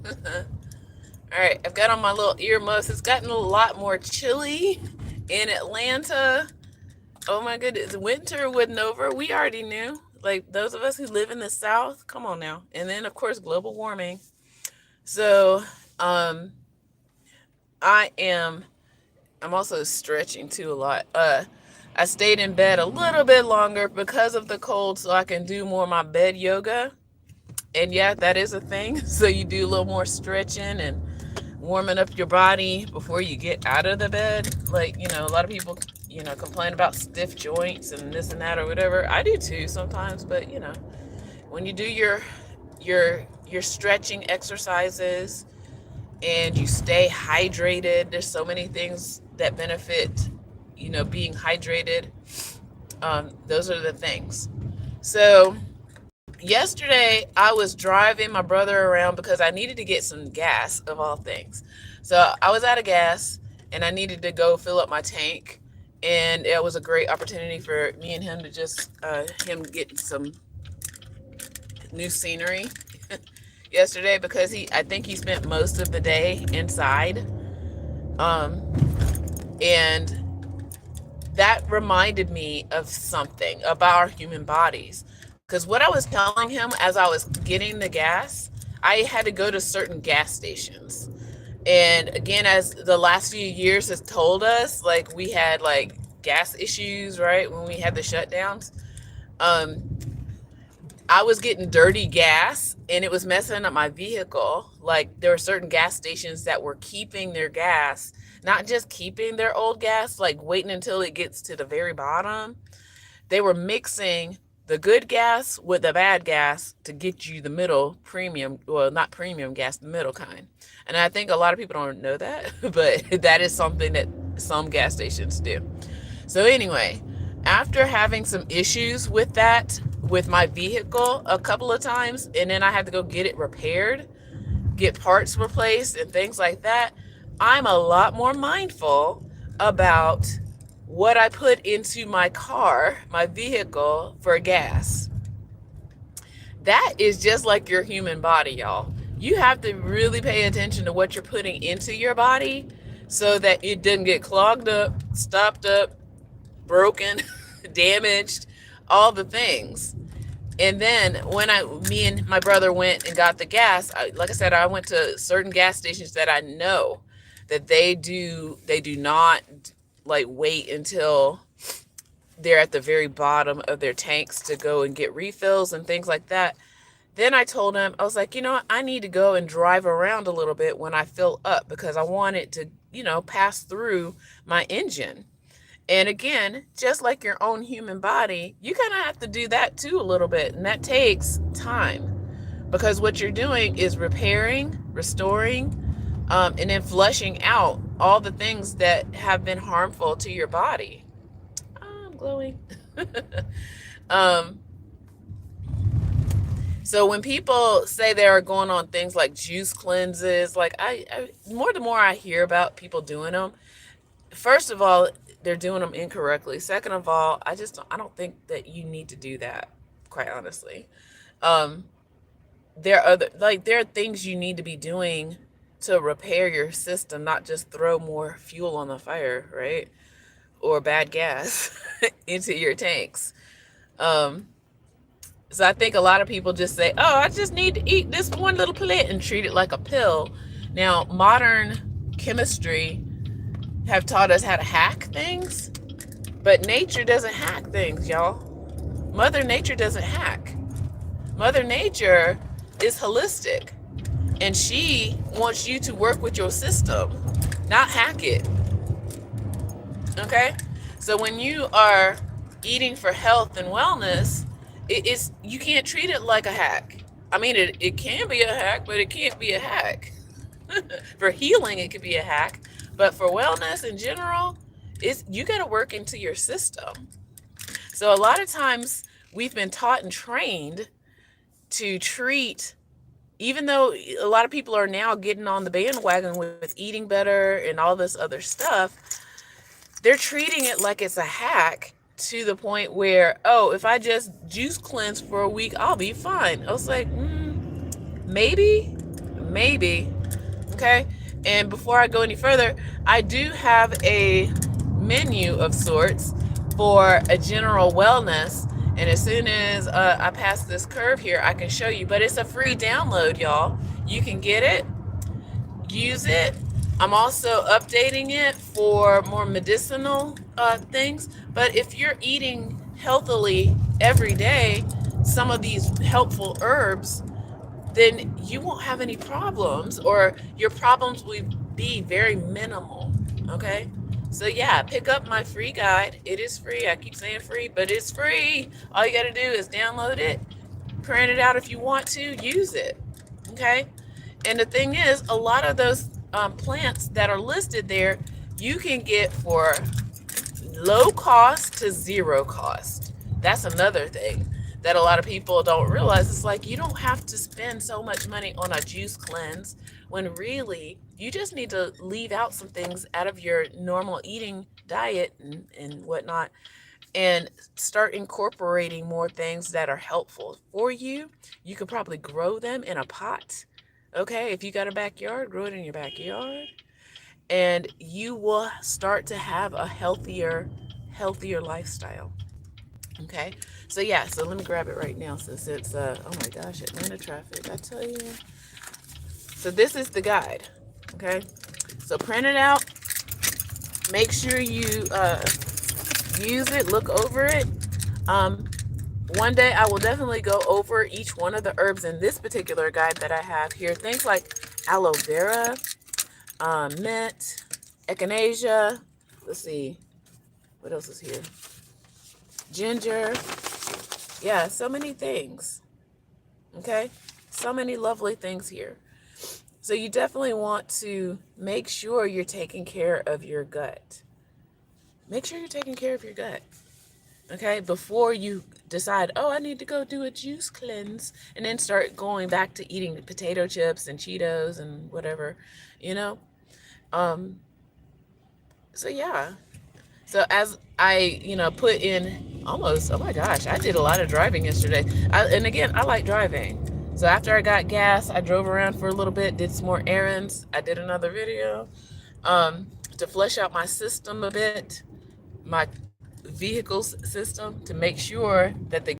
All right, I've got on my little earmuffs. It's gotten a lot more chilly in Atlanta. Oh my goodness, winter wasn't over. We already knew. Like those of us who live in the South, come on now. And then of course global warming. So, um, I am. I'm also stretching too a lot. I stayed in bed a little bit longer because of the cold, so I can do more of my bed yoga. And yeah, that is a thing. So you do a little more stretching and warming up your body before you get out of the bed. Like, a lot of people, complain about stiff joints and this and that or whatever. I do too sometimes, but when you do your stretching exercises and you stay hydrated, there's so many things that benefit, being hydrated. Those are the things. So yesterday I was driving my brother around because I needed to get some gas of all things. So I was out of gas and I needed to go fill up my tank, and it was a great opportunity for me and him to just him get some new scenery yesterday because I think he spent most of the day inside. Um and that reminded me of something about our human bodies. Because what I was telling him as I was getting the gas, I had to go to certain gas stations. And again, as the last few years has told us, like we had like gas issues, right? When we had the shutdowns. Um, I was getting dirty gas and it was messing up my vehicle. Like there were certain gas stations that were keeping their gas, not just keeping their old gas, like waiting until it gets to the very bottom. They were mixing the good gas with the bad gas to get you the middle premium, well, not premium gas, the middle kind. And I think a lot of people don't know that, but that is something that some gas stations do. So anyway, after having some issues with that, with my vehicle a couple of times, and then I had to go get it repaired, get parts replaced, and things like that, I'm a lot more mindful about what I put into my car, my vehicle, for gas. That is just like your human body, y'all. You have to really pay attention to what you're putting into your body so that it doesn't get clogged up, stopped up, broken, damaged, all the things. And then when me and my brother went and got the gas, like I said, I went to certain gas stations that I know that they do not like wait until they're at the very bottom of their tanks to go and get refills and things like that. Then I told him, I was like, what? I need to go and drive around a little bit when I fill up because I want it to, pass through my engine. And again, just like your own human body, you kind of have to do that too a little bit. And that takes time because what you're doing is repairing, restoring, and then flushing out all the things that have been harmful to your body. Oh, I'm glowing. um, so when people say they are going on things like juice cleanses, like the more I hear about people doing them, first of all, they're doing them incorrectly. Second of all, I don't think that you need to do that, quite honestly. Um, there are things you need to be doing to repair your system, not just throw more fuel on the fire, right? Or bad gas into your tanks. Um, so I think a lot of people just say, "Oh, I just need to eat this one little plant," and treat it like a pill. Now, modern chemistry have taught us how to hack things, but nature doesn't hack things, y'all. Mother Nature doesn't hack. Mother Nature is holistic, and she wants you to work with your system, not hack it. Okay? So when you are eating for health and wellness, you can't treat it like a hack. I mean, it can be a hack, but it can't be a hack. For healing, it could be a hack, but for wellness in general, you got to work into your system. So a lot of times we've been taught and trained to treat, even though a lot of people are now getting on the bandwagon with eating better and all this other stuff, they're treating it like it's a hack to the point where, oh, if I just juice cleanse for a week, I'll be fine. I was like, maybe, maybe. Okay. And before I go any further, I do have a menu of sorts for a general wellness. And as soon as I pass this curve here, I can show you. But it's a free download, y'all. You can get it, use it. I'm also updating it for more medicinal things. But if you're eating healthily every day, some of these helpful herbs, then you won't have any problems, or your problems will be very minimal. Okay. So yeah, pick up my free guide. It is free. I keep saying free, but it's free. All you got to do is download it, print it out if you want to, use it. Okay. And the thing is, a lot of those plants that are listed there, you can get for low cost to zero cost. That's another thing that a lot of people don't realize. It's like you don't have to spend so much money on a juice cleanse when really you just need to leave out some things out of your normal eating diet and whatnot, and start incorporating more things that are helpful for you. You could probably grow them in a pot. Okay, if you got a backyard, grow it in your backyard, and you will start to have a healthier lifestyle. Okay. So yeah, so let me grab it right now since it's oh my gosh, Atlanta traffic, I tell you. So this is the guide. Okay. So print it out. Make sure you use it, look over it. One day I will definitely go over each one of the herbs in this particular guide that I have here. Things like aloe vera, mint, echinacea. Let's see, what else is here? Ginger. Yeah, so many things. Okay, so many lovely things here. So you definitely want to make sure you're taking care of your gut. Make sure you're taking care of your gut. Okay, before you decide, oh, I need to go do a juice cleanse, and then start going back to eating potato chips and Cheetos and whatever, you know. Um, so yeah. So as I, put in almost, oh my gosh, I did a lot of driving yesterday. And again, I like driving. So after I got gas, I drove around for a little bit, did some more errands. I did another video to flesh out my system a bit, my vehicle's system, to make sure that the